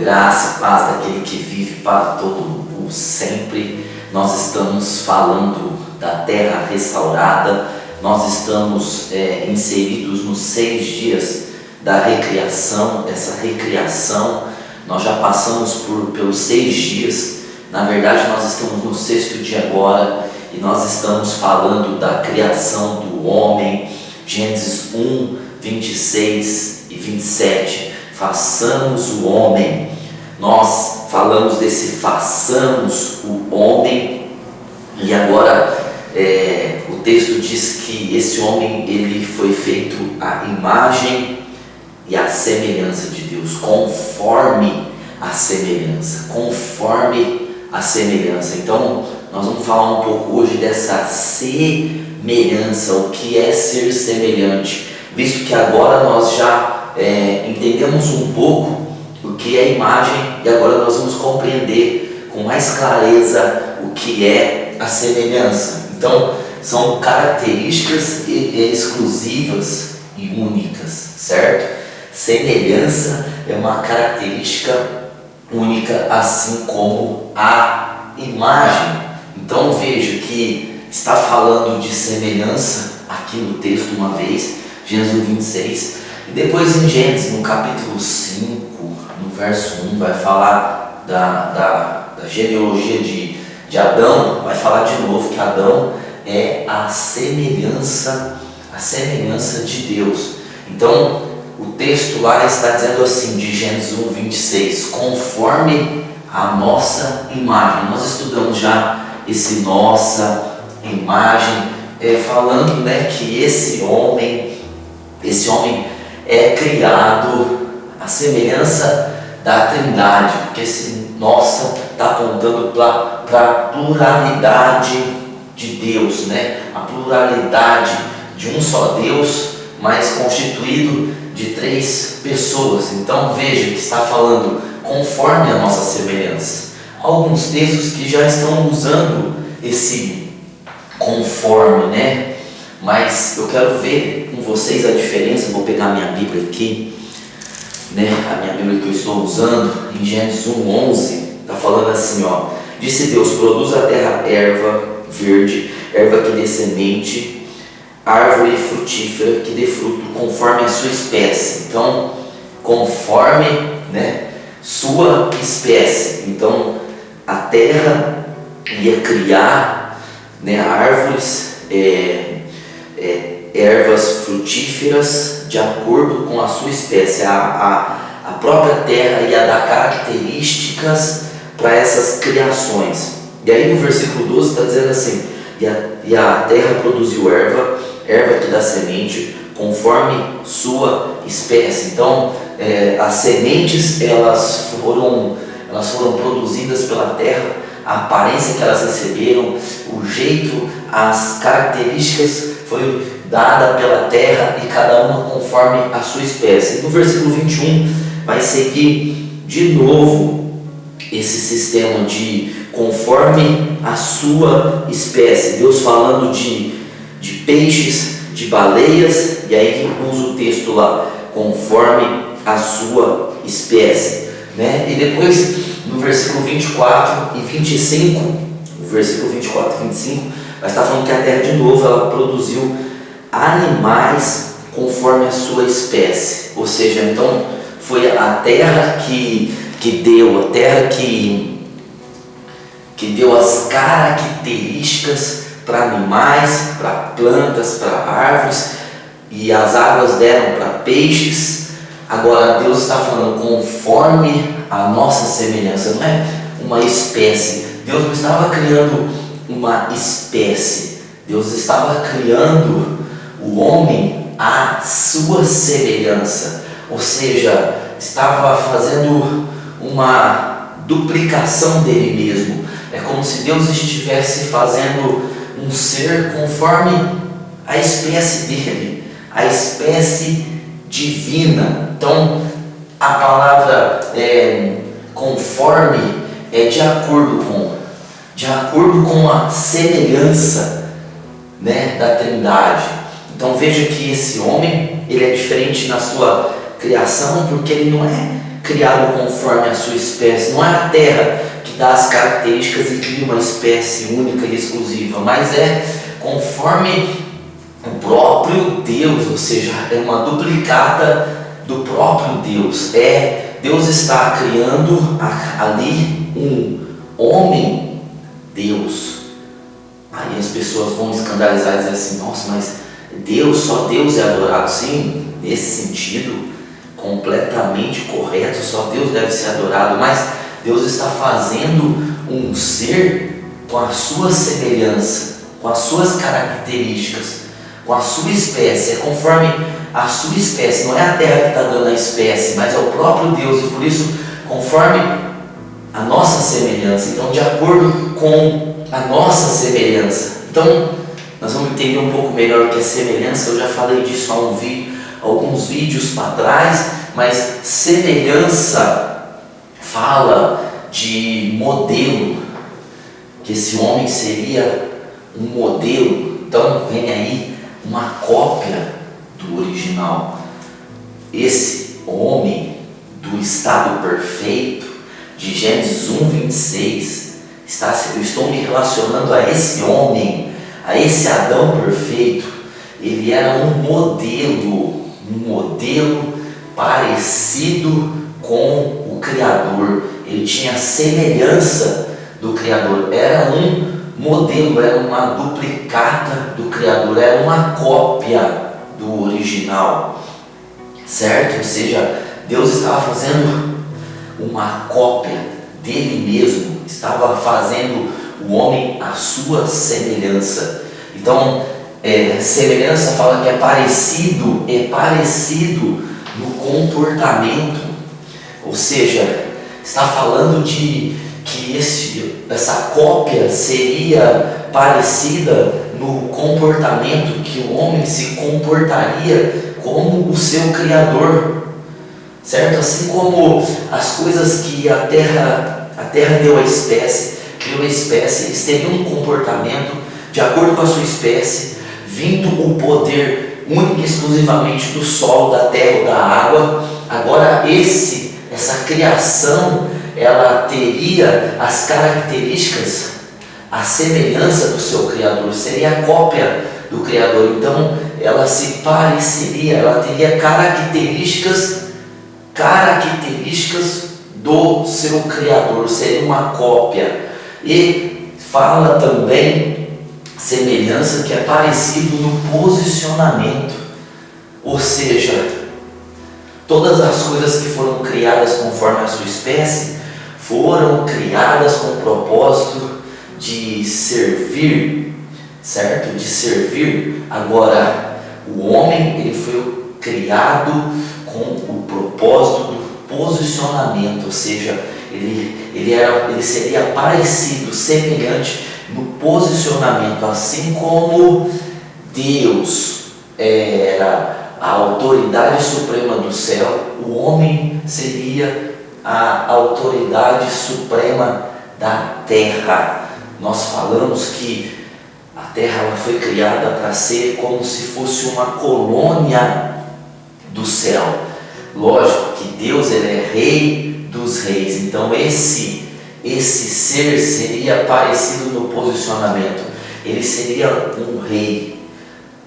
Graça e paz daquele que vive para todo o sempre. Nós estamos falando da terra restaurada. Nós estamos inseridos nos 6 dias da recriação. Essa recriação, nós já passamos pelos 6 dias. Na verdade, nós estamos no 6º dia agora e nós estamos falando da criação do homem. Gênesis 1, 26 e 27. Façamos o homem. Nós falamos desse façamos o homem, e agora o texto diz que esse homem ele foi feito à imagem e à semelhança de Deus, conforme a semelhança, Então nós vamos falar um pouco hoje dessa semelhança, o que é ser semelhante, visto que agora nós já entendemos um pouco o que é imagem, e agora nós vamos compreender com mais clareza o que é a semelhança. Então, são características exclusivas e únicas, certo? Semelhança é uma característica única, assim como a imagem. Então, veja que está falando de semelhança aqui no texto uma vez, Gênesis 26, e depois em Gênesis, no capítulo 5, no verso 1, vai falar da genealogia de Adão. Vai falar de novo que Adão é a semelhança de Deus. Então, o texto lá está dizendo assim, de Gênesis 1, 26, conforme a nossa imagem. Nós estudamos já esse nossa imagem, falando que esse homem é criado à semelhança da Trindade, porque esse nossa está apontando para a pluralidade de Deus, a pluralidade de um só Deus, mas constituído de 3 pessoas. Então veja que está falando conforme a nossa semelhança. Alguns textos que já estão usando esse conforme, mas eu quero ver com vocês a diferença. Vou pegar minha Bíblia aqui, a minha Bíblia que eu estou usando, em Gênesis 1, 11, está falando assim, disse Deus, produz a terra erva verde, erva que dê semente, árvore frutífera que dê fruto conforme a sua espécie. Então, conforme sua espécie. Então, a terra ia criar árvores, ervas frutíferas de acordo com a sua espécie. A própria terra ia dar características para essas criações. E aí no versículo 12 está dizendo assim, e a terra produziu erva que dá semente conforme sua espécie. Então as sementes elas foram produzidas pela terra, a aparência que elas receberam, o jeito, as características foi dada pela terra, e cada uma conforme a sua espécie. No versículo 21 vai seguir de novo esse sistema de conforme a sua espécie. Deus falando de peixes, de baleias, e aí usa o texto lá, conforme a sua espécie. E depois no versículo 24 e 25, no versículo 24 e 25, vai estar falando que a terra de novo ela produziu animais conforme a sua espécie. Ou seja, então foi a terra que deu as características para animais, para plantas, para árvores, e as águas deram para peixes. Agora Deus está falando conforme a nossa semelhança, não é uma espécie. Deus não estava criando uma espécie, Deus estava criando o homem à sua semelhança, ou seja, estava fazendo uma duplicação dele mesmo. É como se Deus estivesse fazendo um ser conforme a espécie dele, a espécie divina. Então a palavra conforme é de acordo com a semelhança da Trindade. Então veja que esse homem ele é diferente na sua criação, porque ele não é criado conforme a sua espécie. Não é a terra que dá as características e cria uma espécie única e exclusiva, mas é conforme o próprio Deus, ou seja, é uma duplicata do próprio Deus. Deus está criando ali um homem Deus. Aí as pessoas vão escandalizar e dizer assim: nossa, mas só Deus é adorado. Sim, nesse sentido, completamente correto, só Deus deve ser adorado, mas Deus está fazendo um ser com a sua semelhança, com as suas características, com a sua espécie, é conforme a sua espécie. Não é a terra que está dando a espécie, mas é o próprio Deus, e por isso conforme a nossa semelhança. Então, de acordo com a nossa semelhança. Então, nós vamos entender um pouco melhor o que é semelhança. Eu já falei disso alguns vídeos para trás, mas semelhança fala de modelo, que esse homem seria um modelo. Então, vem aí uma cópia do original. Esse homem do estado perfeito de Gênesis 1:26, eu estou me relacionando a esse homem, a esse Adão perfeito. Ele era um modelo parecido com o Criador. Ele tinha semelhança do Criador. Era um modelo, era uma duplicata do Criador, era uma cópia do original, certo? Ou seja, Deus estava fazendo uma cópia dele mesmo, estava fazendo o homem à sua semelhança. Então, semelhança fala que é parecido no comportamento, ou seja, está falando de que essa cópia seria parecida no comportamento, que o homem se comportaria como o seu Criador, certo? Assim como as coisas que a terra deu à espécie, criou a espécie, eles teriam um comportamento de acordo com a sua espécie, vindo o poder único e exclusivamente do sol, da terra ou da água. Agora essa criação, ela teria as características, a semelhança do seu Criador, seria a cópia do Criador. Então ela se pareceria, ela teria características do seu Criador, seria uma cópia. E fala também semelhança que é parecido no posicionamento, ou seja, todas as coisas que foram criadas conforme a sua espécie foram criadas com o propósito de servir, certo? De servir. Agora, o homem, ele foi criado com o propósito do posicionamento, ou seja, ele seria parecido, semelhante no posicionamento, assim como Deus era a autoridade suprema do céu, o homem seria a autoridade suprema da terra. Nós falamos que a terra ela foi criada para ser como se fosse uma colônia do céu. Lógico que Deus, ele é rei dos reis, então esse ser seria parecido no posicionamento, ele seria um rei,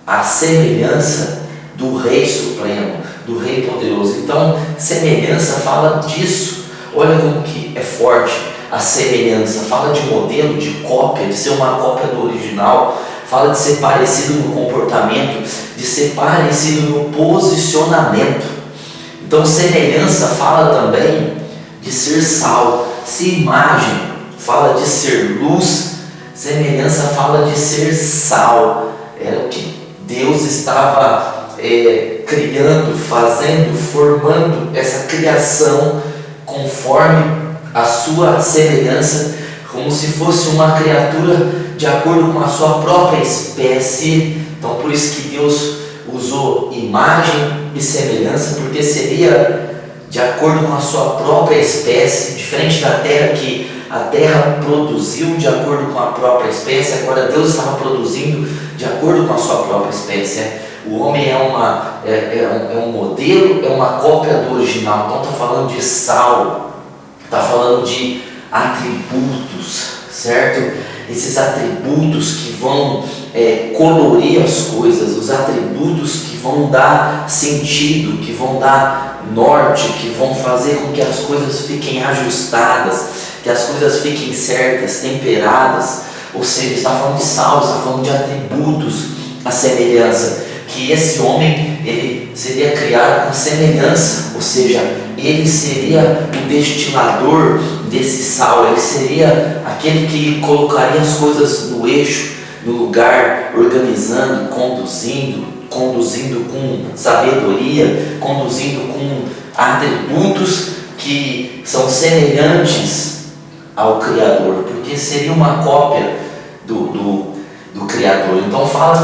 a semelhança do rei supremo, do rei poderoso. Então, semelhança fala disso. Olha como que é forte a semelhança, fala de modelo, de cópia, de ser uma cópia do original, fala de ser parecido no comportamento, de ser parecido no posicionamento. Então, semelhança fala também de ser sal. Se imagem fala de ser luz, semelhança fala de ser sal. Era o que Deus estava criando, fazendo, formando essa criação conforme a sua semelhança, como se fosse uma criatura de acordo com a sua própria espécie. Então, por isso que Deus usou imagem e semelhança, porque seria de acordo com a sua própria espécie, diferente da terra, que a terra produziu de acordo com a própria espécie. Agora Deus estava produzindo de acordo acordo com a sua própria espécie. O homem é um modelo, é uma cópia do original. Então está falando de sal, está falando de atributos, certo? Esses atributos que vão colorir as coisas, os atributos que vão dar sentido, que vão dar norte, que vão fazer com que as coisas fiquem ajustadas, que as coisas fiquem certas, temperadas. Ou seja, está falando de sal, está falando de atributos, a semelhança, que esse homem ele seria criado com semelhança, ou seja, ele seria o destilador desse sal, ele seria aquele que colocaria as coisas no eixo, no lugar, organizando, conduzindo com sabedoria, conduzindo com atributos que são semelhantes ao Criador, porque seria uma cópia do Criador. Então fala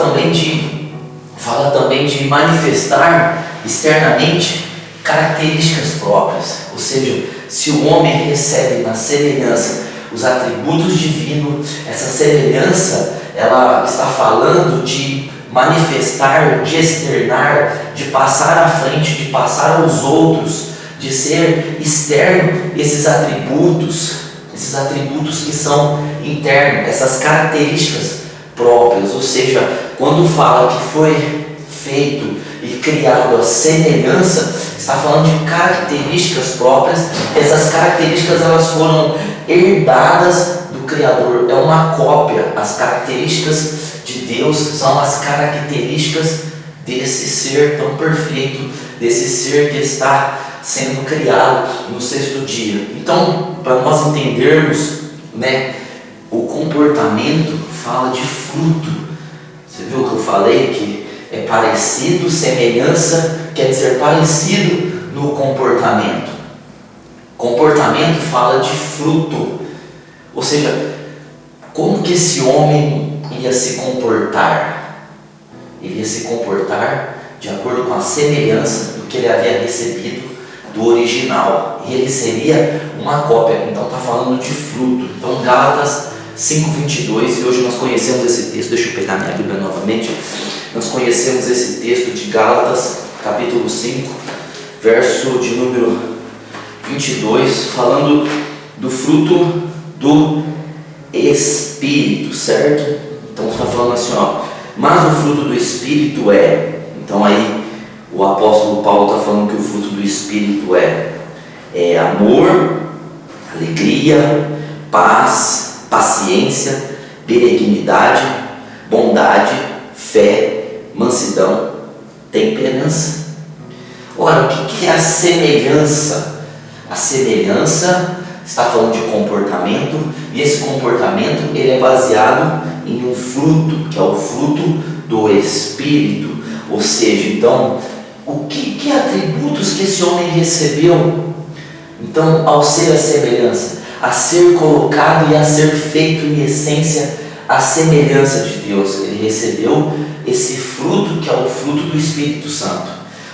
também de manifestar externamente características próprias, ou seja, se o homem recebe na semelhança os atributos divinos, essa semelhança ela está falando de manifestar, de externar, de passar à frente, de passar aos outros, de ser externo esses atributos que são internos, essas características próprias. Ou seja, quando fala que foi feito e criado a semelhança, está falando de características próprias. Essas características elas foram herdadas do Criador, é uma cópia. As características de Deus são as características desse ser tão perfeito, desse ser que está sendo criado no sexto dia. Então, para nós entendermos, o comportamento fala de fruto. Você viu o que eu falei? Que é parecido, semelhança quer dizer parecido no comportamento. Comportamento fala de fruto. Ou seja, como que esse homem ia se comportar? Ele ia se comportar de acordo com a semelhança do que ele havia recebido do original. E ele seria uma cópia. Então está falando de fruto. Então Gálatas 5:22, e hoje nós conhecemos esse texto. Deixa eu pegar minha Bíblia novamente. Nós conhecemos esse texto de Gálatas, capítulo 5, verso de número 22, falando do fruto do Espírito, certo? Então está falando assim, mas o fruto do Espírito então aí o apóstolo Paulo está falando que o fruto do Espírito é amor, alegria, paz, paciência, benignidade, bondade, fé, mansidão, temperança. Ora, o que é a semelhança? A semelhança está falando de comportamento, e esse comportamento ele é baseado em um fruto, que é o fruto do Espírito. Ou seja, então, que atributos que esse homem recebeu? Então, ao ser a semelhança, a ser colocado e a ser feito em essência a semelhança de Deus, ele recebeu esse fruto que é o fruto do Espírito Santo.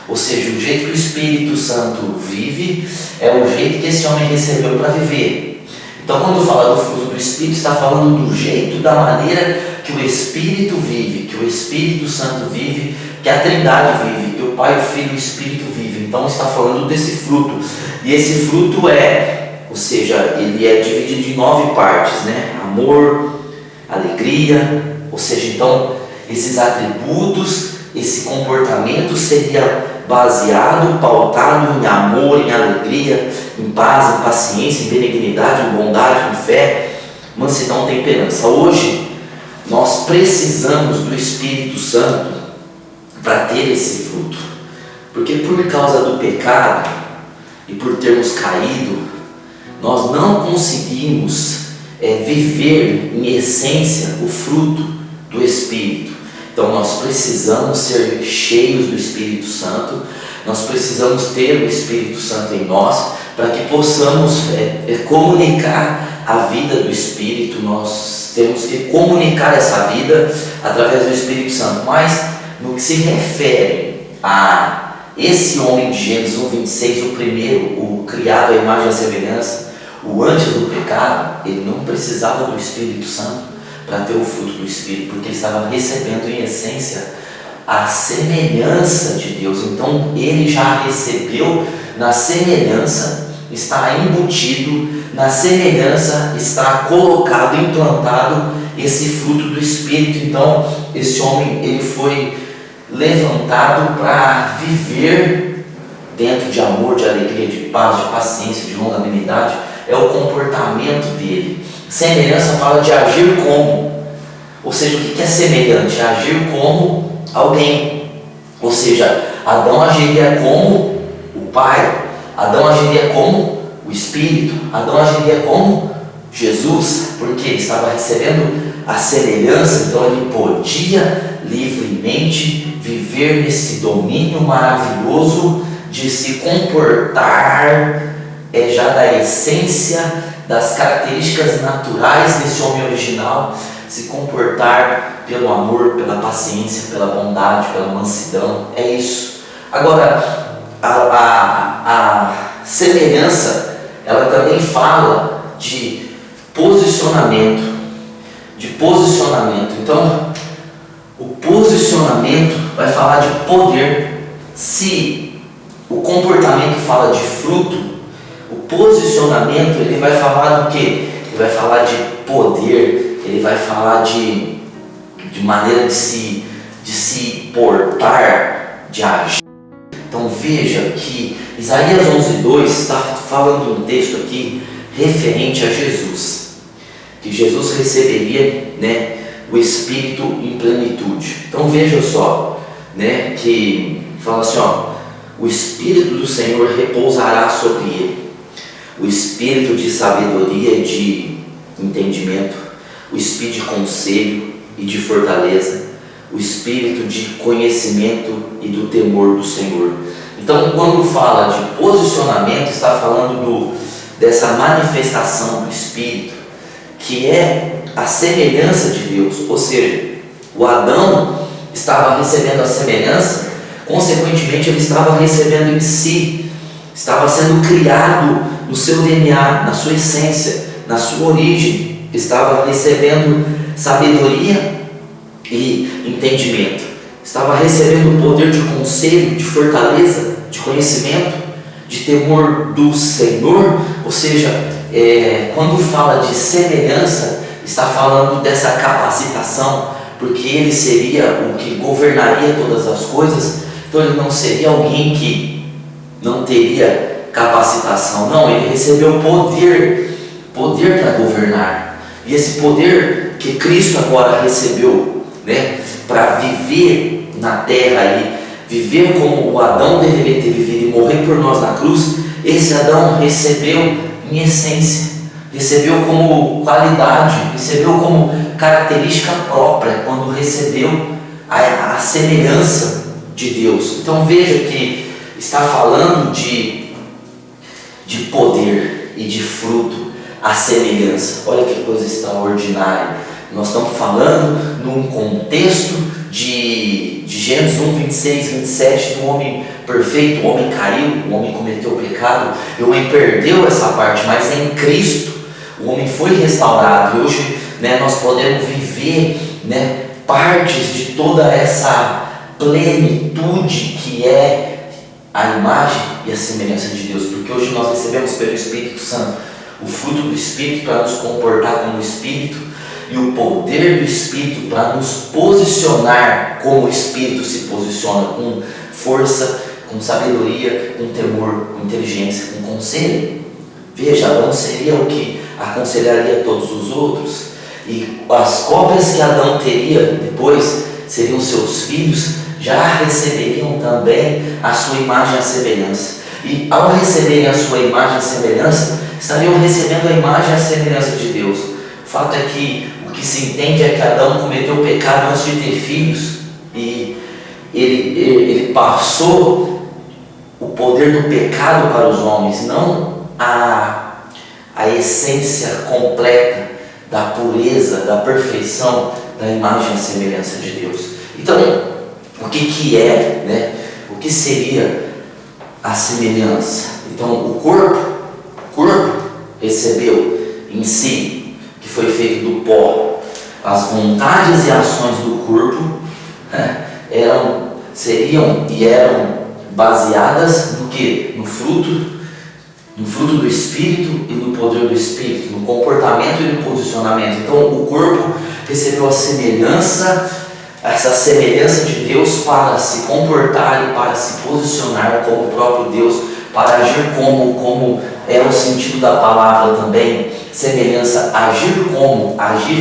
Ou seja, o jeito que o Espírito Santo vive é o jeito que esse homem recebeu para viver. Então, quando fala do fruto do Espírito, está falando do jeito, da maneira que o Espírito vive, que o Espírito Santo vive, que a Trindade vive, que o Pai, o Filho e o Espírito vivem. Então está falando desse fruto. E esse fruto ou seja, ele é dividido em 9 partes, amor, alegria, ou seja, então esses atributos, esse comportamento seria baseado, pautado em amor, em alegria, em paz, em paciência, em benignidade, em bondade, em fé, mansidão, temperança. Hoje nós precisamos do Espírito Santo para ter esse fruto, porque por causa do pecado e por termos caído, nós não conseguimos viver em essência o fruto do Espírito. Então nós precisamos ser cheios do Espírito Santo, nós precisamos ter o Espírito Santo em nós, para que possamos comunicar a vida do Espírito. Nós temos que comunicar essa vida através do Espírito Santo. Mas no que se refere a esse homem de Gênesis 1:26, o primeiro, o criado à imagem e à semelhança, o antes do pecado, ele não precisava do Espírito Santo para ter o fruto do Espírito, porque ele estava recebendo em essência a semelhança de Deus. Então ele já recebeu na semelhança, está embutido, na semelhança está colocado, implantado esse fruto do Espírito. Então esse homem ele foi levantado para viver dentro de amor, de alegria, de paz, de paciência, de longanimidade. É o comportamento dele. Semelhança fala de agir como, ou seja, o que é semelhante? Agir como alguém. Ou seja, Adão agiria como o Pai, Adão agiria como o Espírito, Adão agiria como Jesus, porque ele estava recebendo a semelhança. Então ele podia livremente viver nesse domínio maravilhoso de se comportar já da essência, das características naturais desse homem original, se comportar pelo amor, pela paciência, pela bondade, pela mansidão. É isso. Agora, a semelhança, ela também fala de posicionamento. Então, o posicionamento vai falar de poder. Se o comportamento fala de fruto, o posicionamento ele vai falar do quê? Ele vai falar de poder, ele vai falar de maneira de se portar, de agir. Então veja que Isaías 11:2 está falando um texto aqui referente a Jesus, que Jesus receberia, o Espírito em plenitude. Então veja só, que fala assim, o Espírito do Senhor repousará sobre ele, o Espírito de sabedoria e de entendimento, o Espírito de conselho e de fortaleza, o Espírito de conhecimento e do temor do Senhor. Então, quando fala de posicionamento, está falando dessa manifestação do Espírito, que é a semelhança de Deus. Ou seja, o Adão estava recebendo a semelhança, consequentemente ele estava recebendo em si, estava sendo criado no seu DNA, na sua essência, na sua origem, estava recebendo sabedoria e entendimento, estava recebendo o poder de conselho, de fortaleza, de conhecimento, de temor do Senhor. Ou seja, quando fala de semelhança, está falando dessa capacitação, porque ele seria o que governaria todas as coisas. Então ele não seria alguém que não teria capacitação, não, ele recebeu poder para governar. E esse poder que Cristo agora recebeu, para viver na terra e viver como o Adão deveria ter vivido e morrer por nós na cruz, esse Adão recebeu em essência, recebeu como qualidade, recebeu como característica própria quando recebeu a semelhança de Deus. Então veja que está falando de poder e de fruto, a semelhança. Olha que coisa extraordinária. Nós estamos falando num contexto de Gênesis 1, 26, 27, do homem perfeito. O homem caiu, o homem cometeu o pecado, o homem perdeu essa parte, mas em Cristo o homem foi restaurado. E hoje nós podemos viver partes de toda essa plenitude que é a imagem e a semelhança de Deus, porque hoje nós recebemos pelo Espírito Santo o fruto do Espírito para nos comportar como o Espírito, e o poder do Espírito para nos posicionar como o Espírito se posiciona, com força, com sabedoria, com temor, com inteligência, com conselho. Veja, Adão seria o que aconselharia todos os outros, e as cópias que Adão teria depois seriam seus filhos, já receberiam também a sua imagem e a semelhança. E ao receberem a sua imagem e semelhança, estariam recebendo a imagem e a semelhança de Deus. O fato é que o que se entende é que Adão cometeu o pecado antes de ter filhos, e ele passou o poder do pecado para os homens, não a essência completa da pureza, da perfeição, da imagem e semelhança de Deus. Então, o que é, o que seria a semelhança? Então, o corpo recebeu em si, que foi feito do pó, as vontades e ações do corpo, né, eram baseadas no que? No fruto do Espírito e no poder do Espírito, no comportamento e no posicionamento. Então o corpo recebeu essa semelhança de Deus para se comportar e para se posicionar como o próprio Deus, para agir como é o sentido da palavra também, semelhança, agir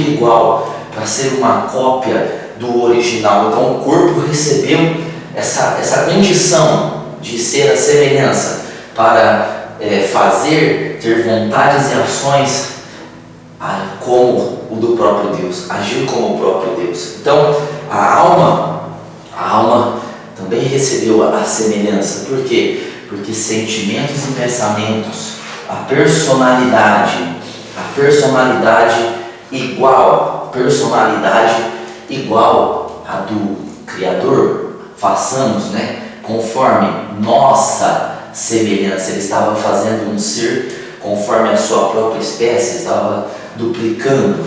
igual, para ser uma cópia do original. Então o corpo recebeu essa condição de ser a semelhança para ter vontades e ações como o do próprio Deus, agir como o próprio Deus. Então a alma também recebeu a semelhança. Por quê? Porque sentimentos e pensamentos, a personalidade igual à do Criador, façamos, conforme nossa semelhança. Ele estava fazendo um ser conforme a sua própria espécie, estava duplicando,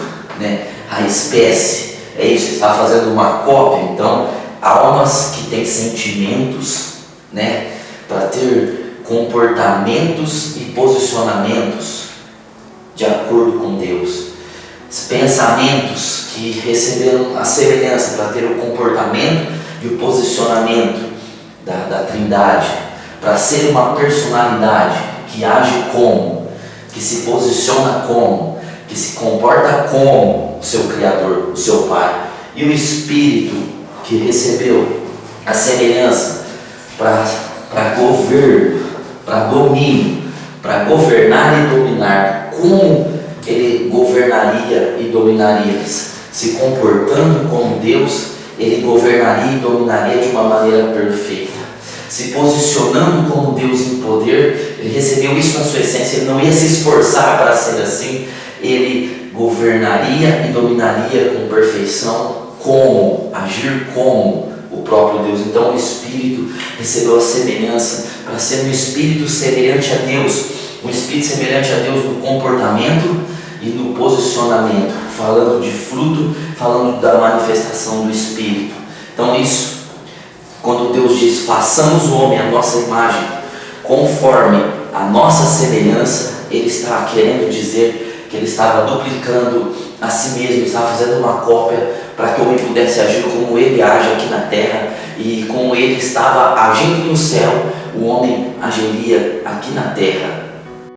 a espécie. É isso, está fazendo uma cópia. Então, almas que têm sentimentos, para ter comportamentos e posicionamentos de acordo com Deus. Pensamentos que receberam a semelhança para ter o comportamento e o posicionamento da Trindade, para ser uma personalidade que age como, que se posiciona como, que se comporta como o seu Criador, o seu Pai. E o Espírito que recebeu a semelhança para governo, para domínio, para governar e dominar. Como ele governaria e dominaria? Se comportando como Deus, ele governaria e dominaria de uma maneira perfeita. Se posicionando como Deus em poder, ele recebeu isso na sua essência, ele não ia se esforçar para ser assim, ele governaria e dominaria com perfeição, agir como o próprio Deus. Então o Espírito recebeu a semelhança para ser um Espírito semelhante a Deus, um Espírito semelhante a Deus no comportamento e no posicionamento, falando de fruto, falando da manifestação do Espírito. Então isso, quando Deus diz, façamos o homem à nossa imagem, conforme a nossa semelhança, Ele está querendo dizer que Ele estava duplicando a si mesmo, estava fazendo uma cópia para que o homem pudesse agir como Ele age aqui na terra, e como Ele estava agindo no céu, o homem agiria aqui na terra.